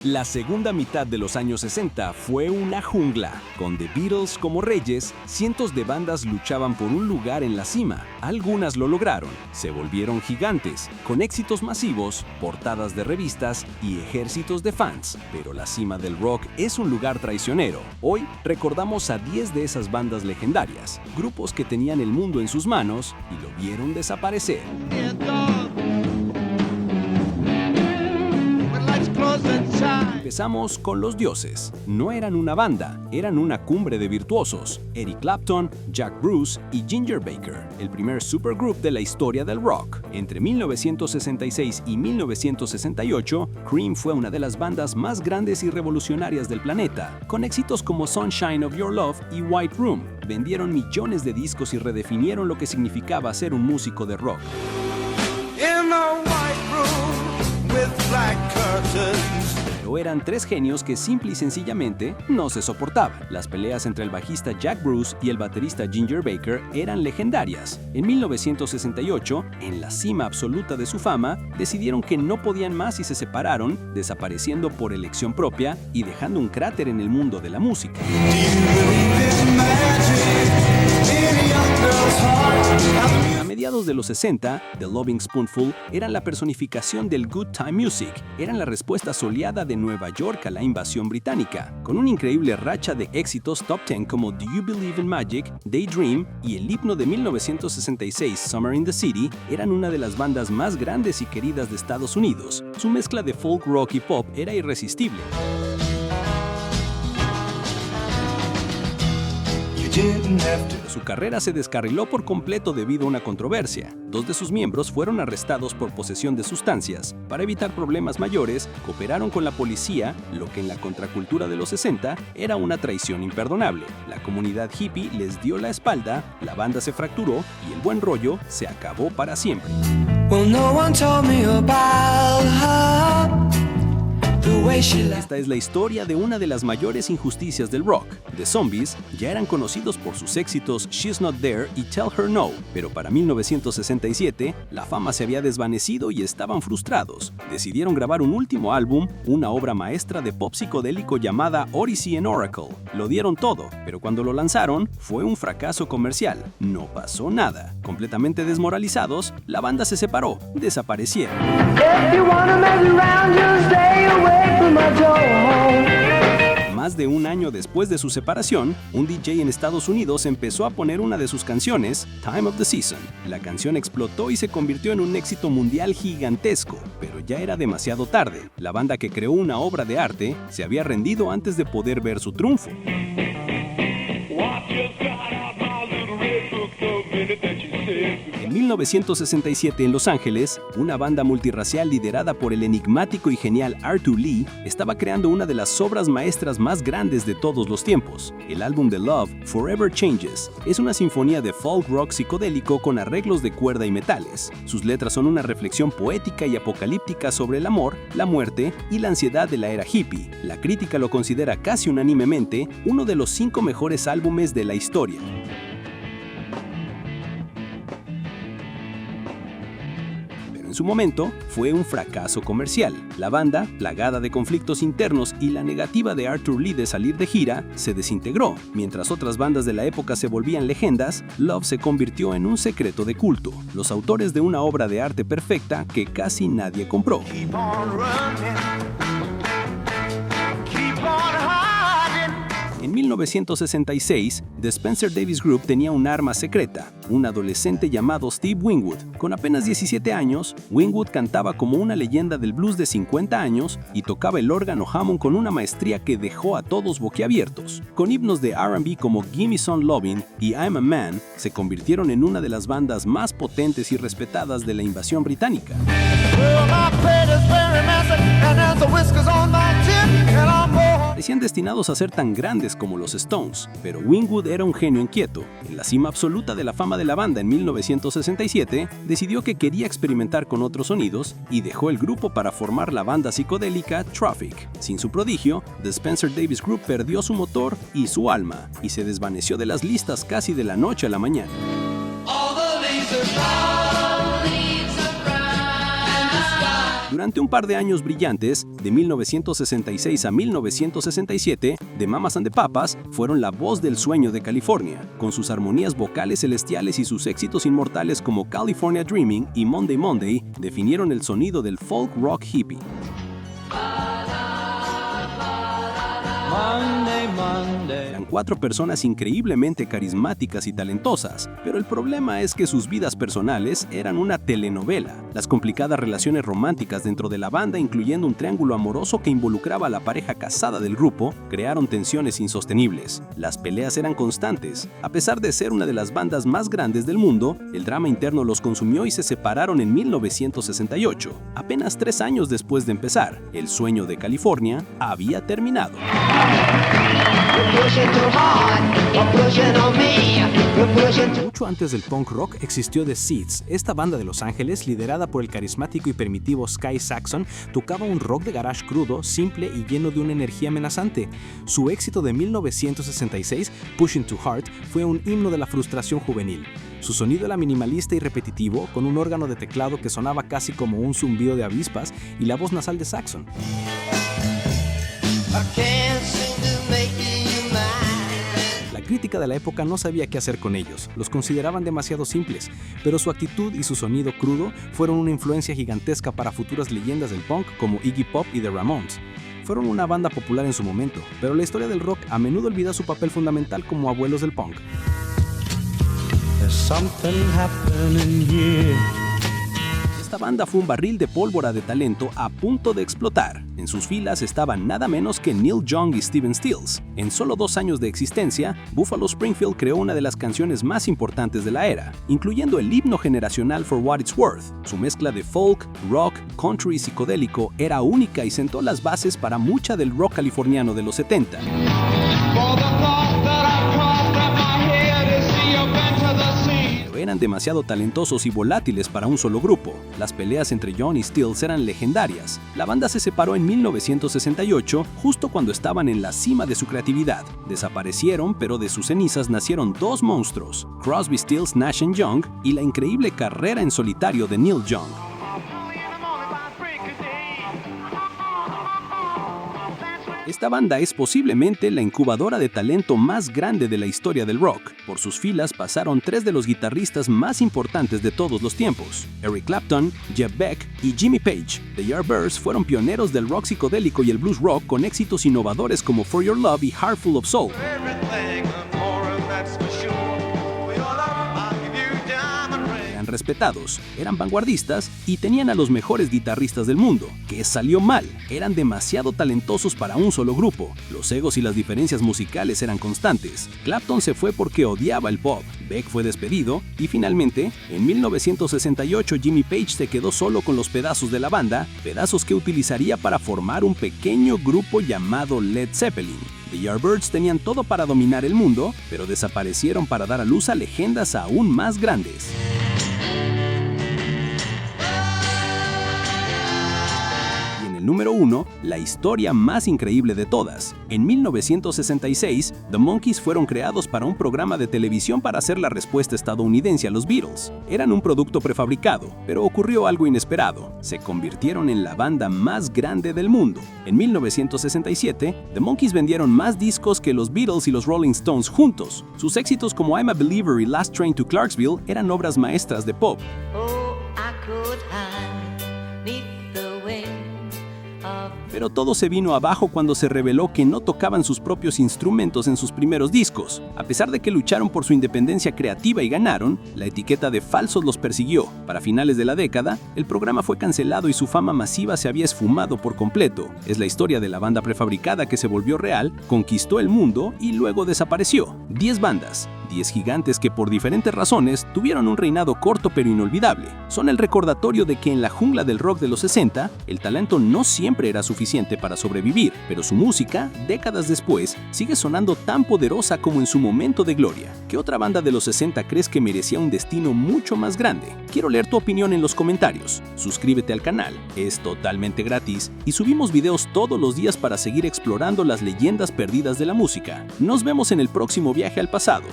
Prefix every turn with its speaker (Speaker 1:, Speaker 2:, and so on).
Speaker 1: La segunda mitad de los años 60 fue una jungla. Con The Beatles como reyes, cientos de bandas luchaban por un lugar en la cima. Algunas lo lograron, se volvieron gigantes, con éxitos masivos, portadas de revistas y ejércitos de fans. Pero la cima del rock es un lugar traicionero. Hoy recordamos a 10 de esas bandas legendarias, grupos que tenían el mundo en sus manos y lo vieron desaparecer. Empezamos con Los Dioses. No eran una banda, eran una cumbre de virtuosos. Eric Clapton, Jack Bruce y Ginger Baker, el primer supergroup de la historia del rock. Entre 1966 y 1968, Cream fue una de las bandas más grandes y revolucionarias del planeta, con éxitos como Sunshine of Your Love y White Room. Vendieron millones de discos y redefinieron lo que significaba ser un músico de rock. Pero eran tres genios que simple y sencillamente no se soportaban. Las peleas entre el bajista Jack Bruce y el baterista Ginger Baker eran legendarias. En 1968, en la cima absoluta de su fama, decidieron que no podían más y se separaron, desapareciendo por elección propia y dejando un cráter en el mundo de la música. A mediados de los 60, The Loving Spoonful eran la personificación del Good Time Music, eran la respuesta soleada de Nueva York a la invasión británica, con una increíble racha de éxitos top 10 como Do You Believe in Magic, Daydream y el himno de 1966 Summer in the City, eran una de las bandas más grandes y queridas de Estados Unidos. Su mezcla de folk, rock y pop era irresistible. Su carrera se descarriló por completo debido a una controversia. Dos de sus miembros fueron arrestados por posesión de sustancias. Para evitar problemas mayores, cooperaron con la policía, lo que en la contracultura de los 60 era una traición imperdonable. La comunidad hippie les dio la espalda, la banda se fracturó y el buen rollo se acabó para siempre. Esta es la historia de una de las mayores injusticias del rock. The Zombies ya eran conocidos por sus éxitos She's Not There y Tell Her No, pero para 1967 la fama se había desvanecido y estaban frustrados. Decidieron grabar un último álbum, una obra maestra de pop psicodélico llamada Odyssey and Oracle. Lo dieron todo, pero cuando lo lanzaron fue un fracaso comercial. No pasó nada. Completamente desmoralizados, la banda se separó, desaparecieron. Más de un año después de su separación, un DJ en Estados Unidos empezó a poner una de sus canciones, Time of the Season. La canción explotó y se convirtió en un éxito mundial gigantesco, pero ya era demasiado tarde. La banda que creó una obra de arte se había rendido antes de poder ver su triunfo. En 1967 en Los Ángeles, una banda multirracial liderada por el enigmático y genial Arthur Lee estaba creando una de las obras maestras más grandes de todos los tiempos. El álbum de Love, Forever Changes, es una sinfonía de folk rock psicodélico con arreglos de cuerda y metales. Sus letras son una reflexión poética y apocalíptica sobre el amor, la muerte y la ansiedad de la era hippie. La crítica lo considera casi unánimemente uno de los 5 mejores álbumes de la historia. En su momento, fue un fracaso comercial. La banda, plagada de conflictos internos y la negativa de Arthur Lee de salir de gira, se desintegró. Mientras otras bandas de la época se volvían leyendas, Love se convirtió en un secreto de culto. Los autores de una obra de arte perfecta que casi nadie compró. En 1966, The Spencer Davis Group tenía un arma secreta, un adolescente llamado Steve Winwood. Con apenas 17 años, Winwood cantaba como una leyenda del blues de 50 años y tocaba el órgano Hammond con una maestría que dejó a todos boquiabiertos. Con himnos de R&B como Gimme Some Lovin' y I'm a Man, se convirtieron en una de las bandas más potentes y respetadas de la invasión británica. Parecían destinados a ser tan grandes como los Stones, pero Winwood era un genio inquieto. En la cima absoluta de la fama de la banda en 1967, decidió que quería experimentar con otros sonidos y dejó el grupo para formar la banda psicodélica Traffic. Sin su prodigio, The Spencer Davis Group perdió su motor y su alma, y se desvaneció de las listas casi de la noche a la mañana. Durante un par de años brillantes, de 1966 a 1967, The Mamas and the Papas fueron la voz del sueño de California, con sus armonías vocales celestiales y sus éxitos inmortales como California Dreaming y Monday Monday definieron el sonido del folk rock hippie. Eran 4 personas increíblemente carismáticas y talentosas, pero el problema es que sus vidas personales eran una telenovela. Las complicadas relaciones románticas dentro de la banda, incluyendo un triángulo amoroso que involucraba a la pareja casada del grupo, crearon tensiones insostenibles. Las peleas eran constantes. A pesar de ser una de las bandas más grandes del mundo, el drama interno los consumió y se separaron en 1968. Apenas 3 años después de empezar, el sueño de California había terminado.
Speaker 2: Mucho antes del punk rock existió The Seeds. Esta banda de Los Ángeles, liderada por el carismático y primitivo Sky Saxon, tocaba un rock de garage crudo, simple y lleno de una energía amenazante. Su éxito de 1966, Pushing Too Hard, fue un himno de la frustración juvenil. Su sonido era minimalista y repetitivo, con un órgano de teclado que sonaba casi como un zumbido de avispas y la voz nasal de Saxon. La crítica de la época no sabía qué hacer con ellos, los consideraban demasiado simples, pero su actitud y su sonido crudo fueron una influencia gigantesca para futuras leyendas del punk como Iggy Pop y The Ramones. Fueron una banda popular en su momento, pero la historia del rock a menudo olvida su papel fundamental como abuelos del punk. Esta banda fue un barril de pólvora de talento a punto de explotar. En sus filas estaban nada menos que Neil Young y Stephen Stills. En solo 2 años de existencia, Buffalo Springfield creó una de las canciones más importantes de la era, incluyendo el himno generacional For What It's Worth. Su mezcla de folk, rock, country y psicodélico era única y sentó las bases para mucha del rock californiano de los 70. Eran demasiado talentosos y volátiles para un solo grupo. Las peleas entre Young y Stills eran legendarias. La banda se separó en 1968, justo cuando estaban en la cima de su creatividad. Desaparecieron, pero de sus cenizas nacieron 2 monstruos, Crosby, Stills, Nash & Young, y la increíble carrera en solitario de Neil Young. Esta banda es posiblemente la incubadora de talento más grande de la historia del rock. Por sus filas pasaron 3 de los guitarristas más importantes de todos los tiempos. Eric Clapton, Jeff Beck y Jimmy Page. The Yardbirds fueron pioneros del rock psicodélico y el blues rock con éxitos innovadores como For Your Love y Heart Full of Soul. Respetados, eran vanguardistas y tenían a los mejores guitarristas del mundo. ¿Qué salió mal? Eran demasiado talentosos para un solo grupo. Los egos y las diferencias musicales eran constantes. Clapton se fue porque odiaba el pop, Beck fue despedido y finalmente, en 1968 Jimmy Page se quedó solo con los pedazos de la banda, pedazos que utilizaría para formar un pequeño grupo llamado Led Zeppelin. The Yardbirds tenían todo para dominar el mundo, pero desaparecieron para dar a luz a leyendas aún más grandes. Número 1, la historia más increíble de todas. En 1966, The Monkees fueron creados para un programa de televisión para hacer la respuesta estadounidense a los Beatles. Eran un producto prefabricado, pero ocurrió algo inesperado. Se convirtieron en la banda más grande del mundo. En 1967, The Monkees vendieron más discos que los Beatles y los Rolling Stones juntos. Sus éxitos como I'm a Believer y Last Train to Clarksville eran obras maestras de pop. Pero todo se vino abajo cuando se reveló que no tocaban sus propios instrumentos en sus primeros discos. A pesar de que lucharon por su independencia creativa y ganaron, la etiqueta de falsos los persiguió. Para finales de la década, el programa fue cancelado y su fama masiva se había esfumado por completo. Es la historia de la banda prefabricada que se volvió real, conquistó el mundo y luego desapareció. 10 bandas. 10 gigantes que por diferentes razones tuvieron un reinado corto pero inolvidable. Son el recordatorio de que en la jungla del rock de los 60, el talento no siempre era suficiente para sobrevivir, pero su música, décadas después, sigue sonando tan poderosa como en su momento de gloria. ¿Qué otra banda de los 60 crees que merecía un destino mucho más grande? Quiero leer tu opinión en los comentarios. Suscríbete al canal, es totalmente gratis y subimos videos todos los días para seguir explorando las leyendas perdidas de la música. Nos vemos en el próximo viaje al pasado.